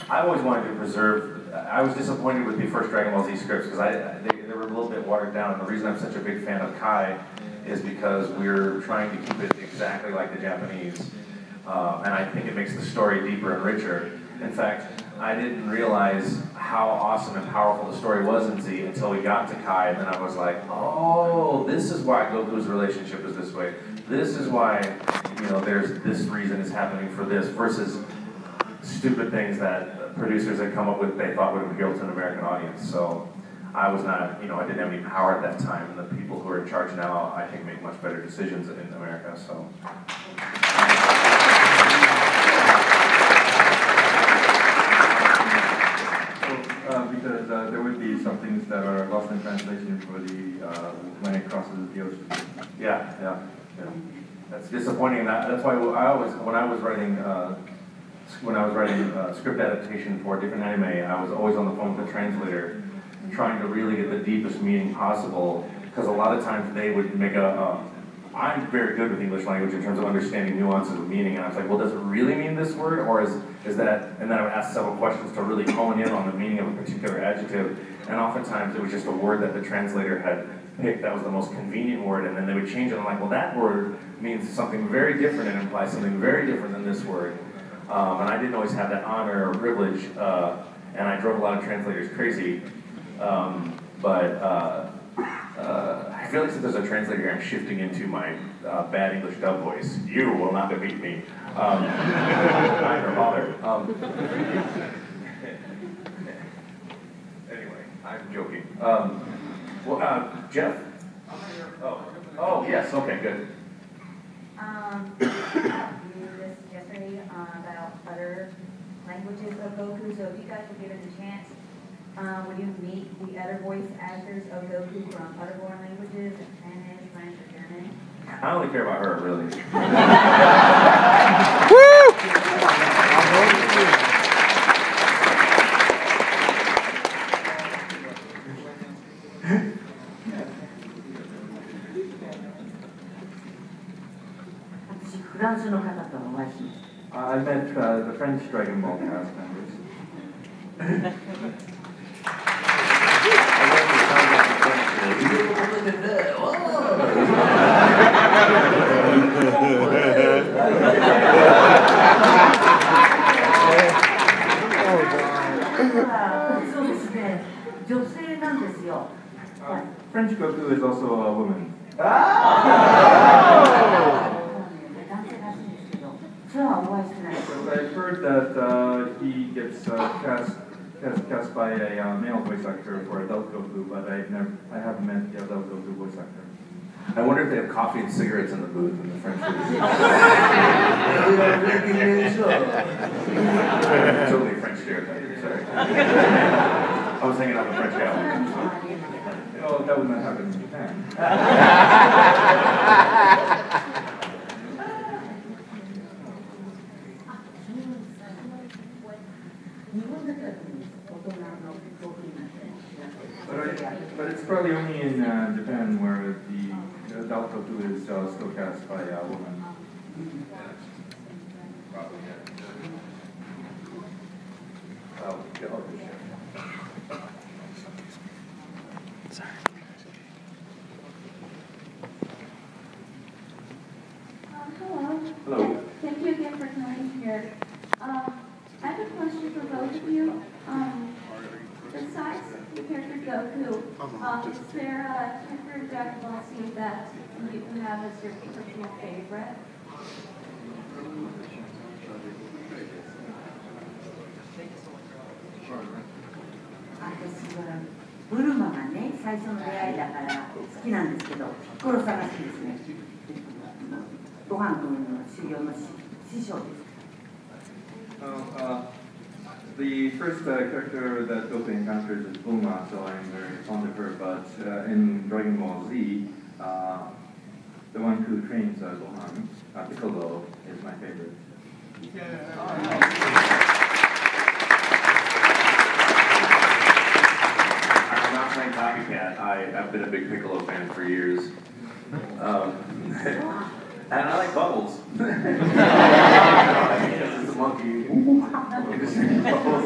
I always wanted to preserve. I was disappointed with the first Dragon Ball Z scripts because they were a little bit watered down. And the reason I'm such a big fan of Kai is because we're trying to keep it exactly like the Japanese, and I think it makes the story deeper and richer. In fact, I didn't realize how awesome and powerful the story was in Z until we got to Kai, and then I was like, oh, this is why Goku's relationship is this way. This is why, there's this reason is happening for this, versus stupid things that producers had come up with they thought would appeal to an American audience. So I was not, I didn't have any power at that time, and the people who are in charge now, I think, make much better decisions in America, so. Because there would be some things that are lost in translation for the when it crosses the ocean. Yeah. That's disappointing. That's why when I was writing script adaptation for a different anime, I was always on the phone with the translator, trying to really get the deepest meaning possible. Because a lot of times they would make I'm very good with English language in terms of understanding nuances of meaning, and I was like, well, does it really mean this word, or is that, and then I would ask several questions to really hone in on the meaning of a particular adjective, and oftentimes it was just a word that the translator had picked that was the most convenient word, and then they would change it, and I'm like, well, that word means something very different and implies something very different than this word, and I didn't always have that honor or privilege, and I drove a lot of translators crazy, I feel like since there's a translator here, I'm shifting into my bad English dub voice. You will not defeat me. I'm your father. Anyway, I'm joking. Jeff? Oh, yes, okay, good. We knew this yesterday about other languages of Goku, so if you guys were given the chance, would you meet the other voice actors of Goku from other foreign languages, Spanish, French, or German? I only care about her, really. I met the French Dragon Ball cast members. French Goku is also a woman. So I've heard that he gets cast by a male voice actor for adult Goku, but I haven't met the adult Goku voice actor. I wonder if they have coffee and cigarettes in the booth in the French booth. Totally French stereotype, sorry. I was hanging out with French gal. Oh, that would not happen in Japan. But it's probably only in Japan where the adult Goku is still cast by a woman. Hello. Hello. Thank you again for coming here. I have a question for both of you. Besides the character Goku, is there a character in Dragon Ball Z that you can have as your personal favorite? 私はブルマがね、最初の出会いだから好きなんですけど、ピッコロ探しですね。ご飯君の修行の師匠です。The first character that Goku encounters is Bulma, so I'm very fond of her, but in Dragon Ball Z, the one who trains Gohan, Piccolo, is my favorite. I'm not saying copycat. I've been a big Piccolo fan for years. And I like Bubbles. It's a monkey. Bubbles.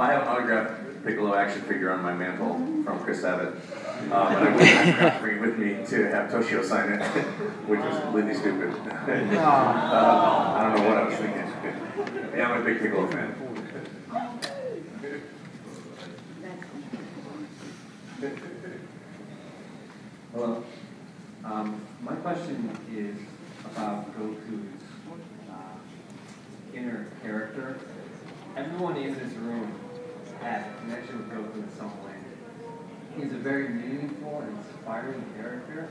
I have an autographed Piccolo action figure on my mantle from Chris Abbott. And I got to bring it with me to have Toshio sign it, which was completely stupid. I don't know what I was thinking. Yeah, I'm a big Piccolo fan. Hello. My question is about Goku's inner character. Everyone in this room has a connection with Goku in some way. He's a very meaningful and inspiring character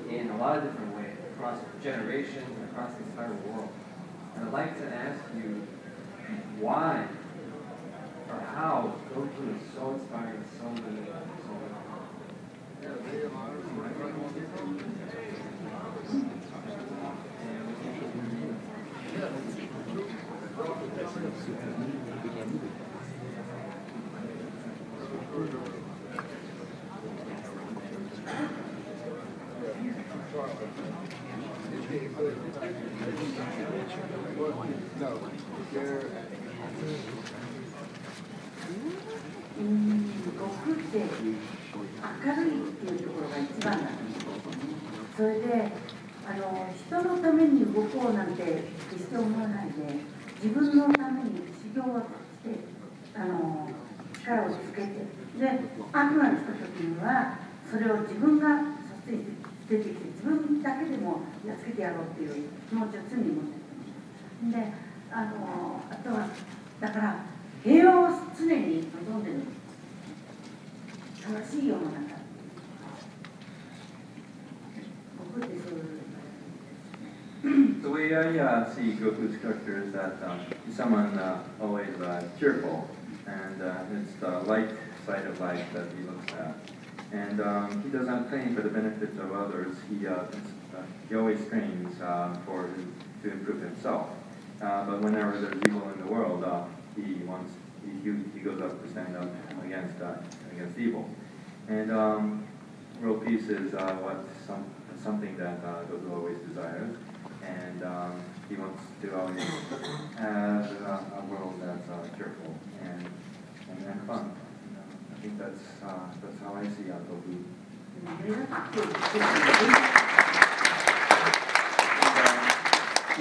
in a lot of different ways, across generations, across the entire world. And I'd like to ask you why or how Goku is so inspiring to so many people. Goku って明るいっていうところが一番なんです。それで人のために動こうなんて決して思わないで、自分のために修行をして力をつけて、で悪が来た時にはそれを自分が率先して出てきて、自分だけでもやっつけてやろうっていう気持ちを常に持ってるんです。であとはだから平和を常に望んでる。正しい世の中。僕ってそういう。The way I see Goku's character is that he's someone always cheerful, and it's the light side of life that he looks at. And he does not train for the benefit of others. He always trains to improve himself. But whenever there's evil in the world, he goes up to stand up against evil. And world peace is something that Goku always desires. And he wants to always have a world that's cheerful and fun. I think that's how I see Goku.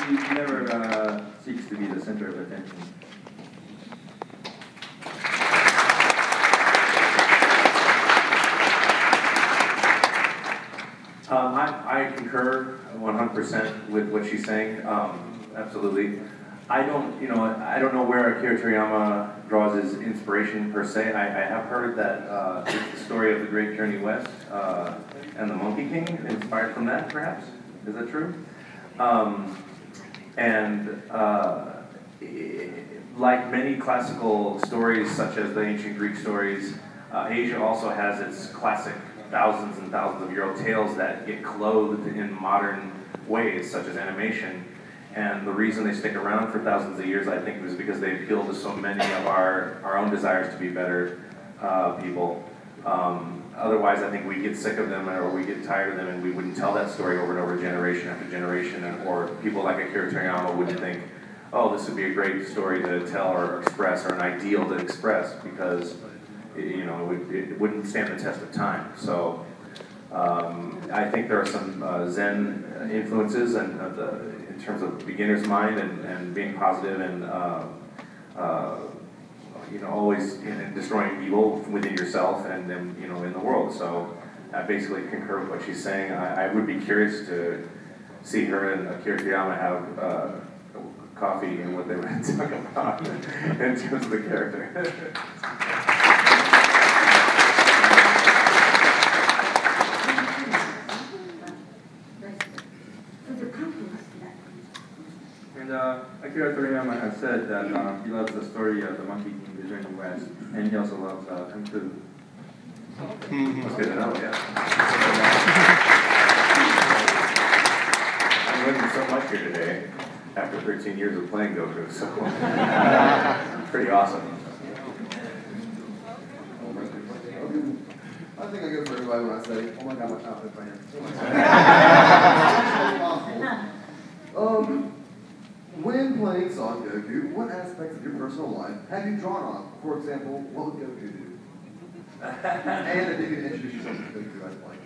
He never seeks to be the center of attention. I concur 100% with what she's saying. Absolutely. I don't know where Akira Toriyama draws his inspiration per se. I have heard that it's the story of the Great Journey West and the Monkey King, inspired from that, perhaps. Is that true? Like many classical stories, such as the ancient Greek stories, Asia also has its classic thousands and thousands of year old tales that get clothed in modern ways, such as animation. And the reason they stick around for thousands of years, I think, was because they appeal to so many of our own desires to be better people. Otherwise, I think we get sick of them or we get tired of them, and we wouldn't tell that story over and over, generation after generation. Or people like Akira Toriyama wouldn't think, oh, this would be a great story to tell or express, or an ideal to express, because it wouldn't stand the test of time. So I think there are some Zen influences and in terms of beginner's mind and being positive and always destroying evil within yourself and then in the world. So I basically concur with what she's saying. I would be curious to see her and Akira Toriyama have coffee and what they were talking about in terms of the character. And Akira Toriyama has said that he loves the story of the Monkey King, the Journey West, and he also loves Kung Fu. That's good to know, yeah. I'm learning so much here today after 13 years of playing Goku, so pretty awesome. I think I go for everybody when I say, oh my god, my childhood fan. When playing Playing Son Goku, what aspects of your personal life have you drawn on? For example, what would Goku do? And if you could introduce yourself to Goku, I'd like.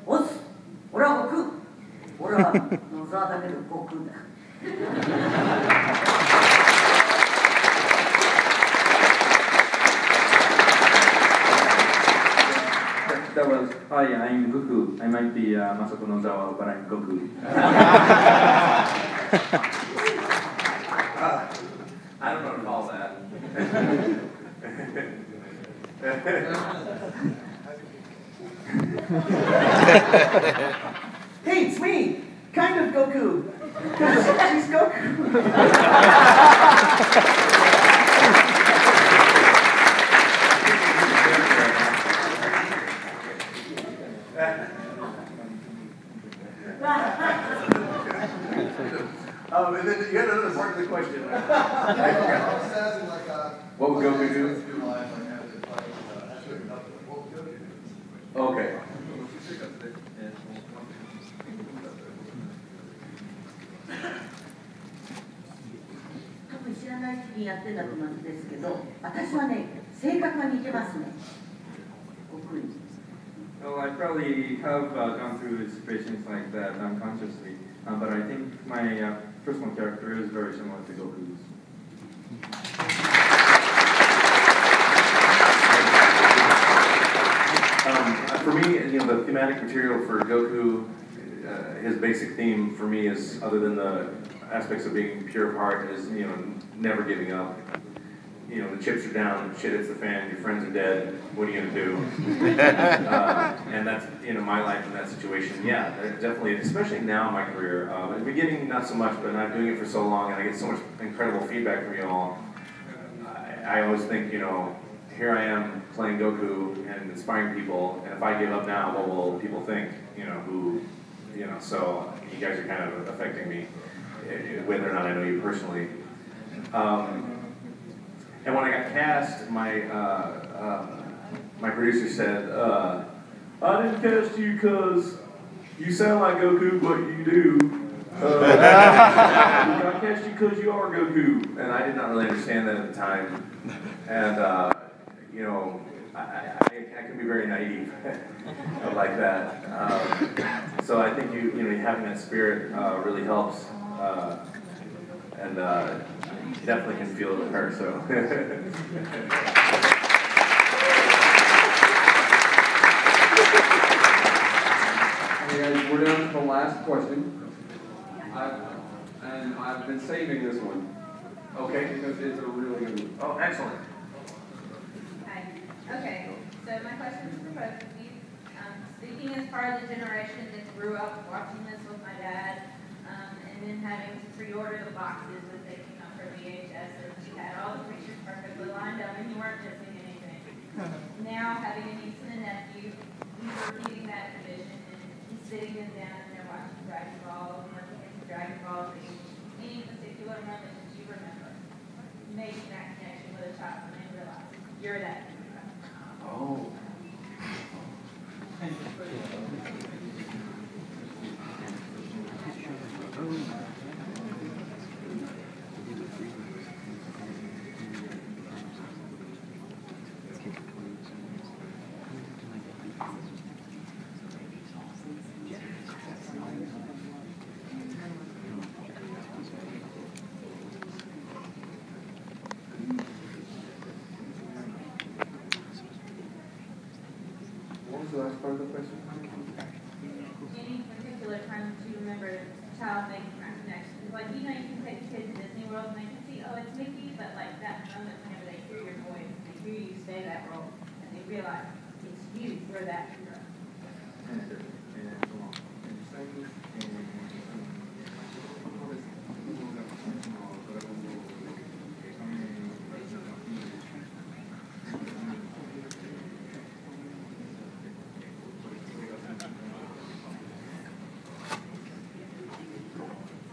おっす、俺は悟空。俺は野沢だけど悟空だ。That was, hi, I'm Goku. I might be Masako Nozawa, but I'm Goku. I don't know what to call that. Hey, it's me! Kind of Goku! She's Goku! And then you had another part of the question. What would Goku do? Okay. 多分知らない人にやってたと思うんですけど、私はね、性格が似てますね。悟空に。Well, I probably have gone through situations like that unconsciously, but I think my personal character is very similar to Goku's. For me, the thematic material for Goku, his basic theme for me is, other than the aspects of being pure of heart, is never giving up. The chips are down, shit hits the fan, your friends are dead, what are you gonna do? And that's, my life in that situation. Yeah, definitely, especially now in my career. At the beginning, not so much, but I'm doing it for so long, and I get so much incredible feedback from you all. I always think, here I am playing Goku and inspiring people, and if I give up now, what will people think? So you guys are kind of affecting me, whether or not I know you personally. And when I got cast, my producer said, I didn't cast you because you sound like Goku, but you do. I cast you because you are Goku. And I did not really understand that at the time. And, I can be very naive like that. So I think having that spirit really helps. And definitely can feel it with her, so. Hey guys, we're down to the last question. I've been saving this one. Okay. Because it's a really good one. Oh, excellent. Hi. Okay, so my question is for both of you. Speaking as part of the generation that grew up watching this with my dad, and then having to pre-order the boxes that they came out for VHS, and you had all the pictures perfectly lined up and you weren't missing anything. Now, having a niece and a nephew, he's repeating that tradition, and he's sitting them down and they're watching Dragon Ball, and working into Dragon Ball Z. Any particular moment that you remember making that connection with a child and they realize you're that hero? Oh. What was the last part of the question? Any particular time that you remember a child making that connection? Like, you can take kids to Disney World and they can see, oh, it's Mickey, but like that moment whenever they hear your voice, they hear you say that role, and they realize it's you, you're that hero.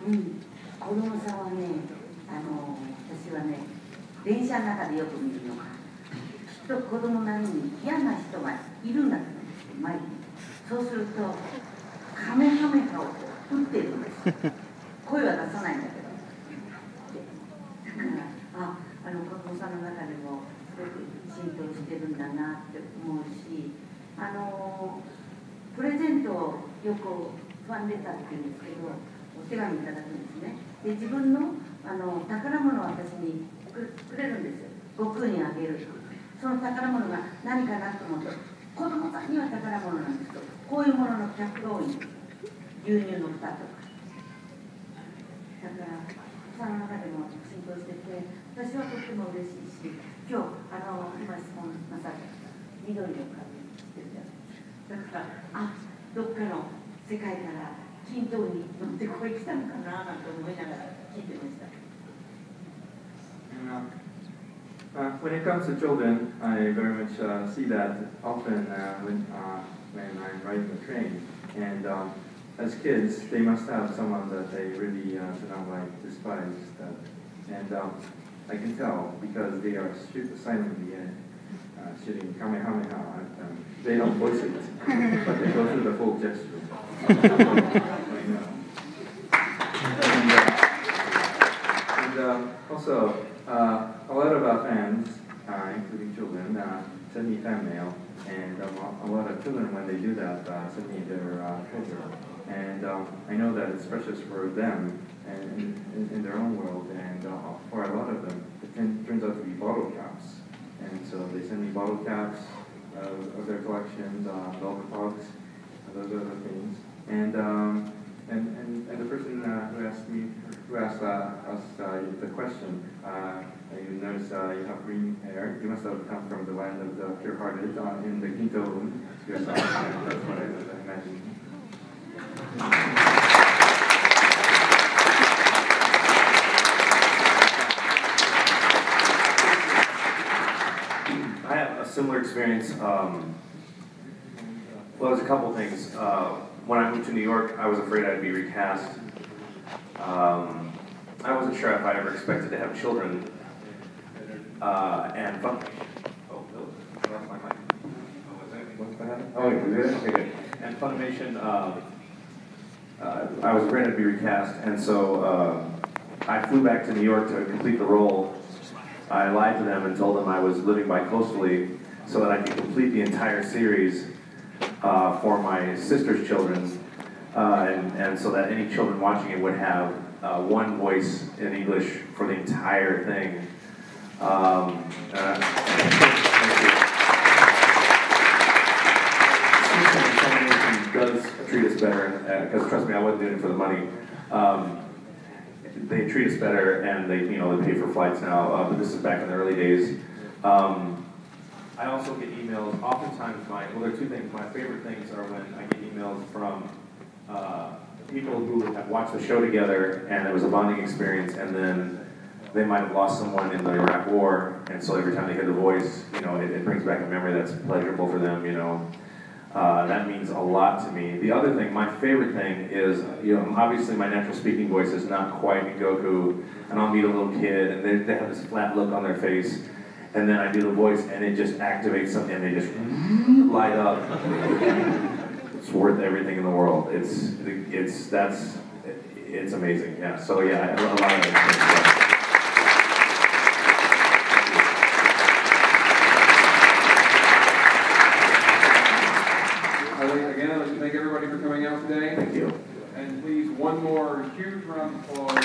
うん、子供さんはね、私はね、電車の中でよく見るのが、きっと子供なりに嫌な人がいるんだと思うんですよ、前に。そうすると、カメハメハを打ってるんです。声は出さないんだけど。だから、子供さんの中でもすごく浸透してるんだなって思うし、プレゼントをよくファンレターって言うんですけど、お手紙いただくんですね。で、自分の宝物を私にくれるんですよ。悟空にあげる。その宝物が何かなと思うと、子供さんには宝物なんですけど、こういうものの客が多いんです。牛乳の蓋とか。だから、その中でも浸透してて、私はとっても嬉しいし、今日、今質問なさった緑を買うしてるじゃないですか。だから、どっかの世界から均等に乗ってここへ来たのかななんて思いながら聞いてました。When it comes to children, I very much see that often when I'm riding the train. And as kids, they must have someone that they really despise. And I can tell because they are silently shooting Kamehameha at them. They don't voice it, but they go through the full gesture. And also, a lot of our fans, including children, send me fan mail, and a lot of children, when they do that, send me their treasure. And I know that it's precious for them and in their own world, and for a lot of them, it turns out to be bottle caps. And so they send me bottle caps of their collections, milk pugs, those other things. And the person who asked us the question, you notice you have green hair. You must have come from the land of the pure-hearted in the Ginto yourself. And that's what I imagine. I have a similar experience. Well, there's a couple things. When I moved to New York, I was afraid I'd be recast. I wasn't sure if I ever expected to have children. And fun. Oh, you good? Okay, good. And Funimation, I was afraid I'd be recast, and so I flew back to New York to complete the role. I lied to them and told them I was living bi-coastally so that I could complete the entire series for my sister's children, and so that any children watching it would have one voice in English for the entire thing. Funimation does treat us better, because trust me, I wasn't doing it for the money. They treat us better, and they pay for flights now. But this is back in the early days. I also get emails. Oftentimes, there are two things. My favorite things are when I get emails from people who have watched the show together, and it was a bonding experience, and then they might have lost someone in the Iraq War, and so every time they hear the voice, it brings back a memory that's pleasurable for them. That means a lot to me. The other thing, my favorite thing is, obviously my natural speaking voice is not quite Goku, and I'll meet a little kid, and they have this flat look on their face, and then I do the voice, and it just activates something, and they just light up. It's worth everything in the world. It's amazing. Yeah. So yeah, I love a lot of it. Again, I'd like to thank everybody for coming out today. Thank you. And please, one more huge round of applause.